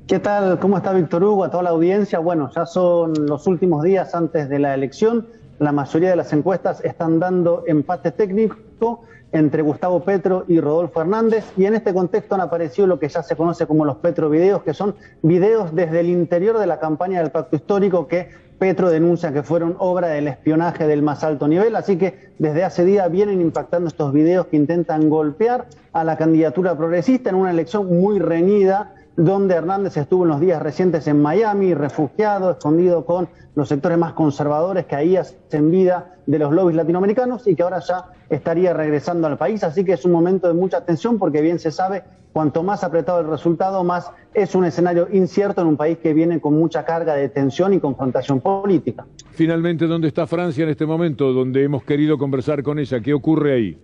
¿Qué tal? ¿Cómo está Víctor Hugo? A toda la audiencia. Bueno, ya son los últimos días antes de la elección. La mayoría de las encuestas están dando empate técnico entre Gustavo Petro y Rodolfo Hernández, y en este contexto han aparecido lo que ya se conoce como los Petrovideos, que son videos desde el interior de la campaña del Pacto Histórico que Petro denuncia que fueron obra del espionaje del más alto nivel, así que desde hace días vienen impactando estos videos que intentan golpear a la candidatura progresista en una elección muy reñida, donde Hernández estuvo en los días recientes en Miami, refugiado, escondido con los sectores más conservadores que ahí hacen vida de los lobbies latinoamericanos y que ahora ya estaría regresando al país. Así que es un momento de mucha tensión porque bien se sabe, cuanto más apretado el resultado, más es un escenario incierto en un país que viene con mucha carga de tensión y confrontación política. Finalmente, ¿dónde está Francia en este momento? Donde hemos querido conversar con ella. ¿Qué ocurre ahí?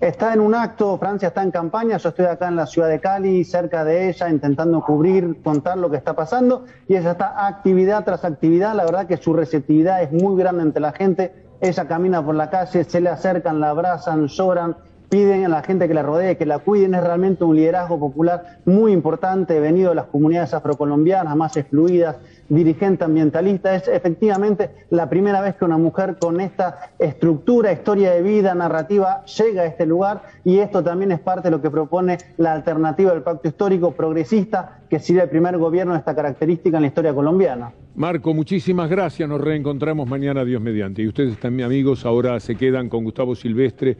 Está en un acto, Francia está en campaña, yo estoy acá en la ciudad de Cali, cerca de ella, intentando cubrir, contar lo que está pasando, y ella está actividad tras actividad. La verdad que su receptividad es muy grande entre la gente. Ella camina por la calle, se le acercan, la abrazan, lloran, piden a la gente que la rodee, que la cuiden. Es realmente un liderazgo popular muy importante, venido de las comunidades afrocolombianas más excluidas, dirigente ambientalista. Es efectivamente la primera vez que una mujer con esta estructura, historia de vida, narrativa, llega a este lugar, y esto también es parte de lo que propone la alternativa del Pacto Histórico progresista, que sería el primer gobierno de esta característica en la historia colombiana. Marco, muchísimas gracias, nos reencontramos mañana, Dios mediante. Y ustedes también, amigos, ahora se quedan con Gustavo Silvestre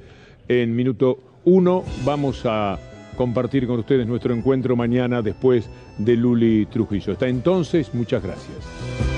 en minuto 1. Vamos a compartir con ustedes nuestro encuentro mañana después de Luli Trujillo. Hasta entonces, muchas gracias.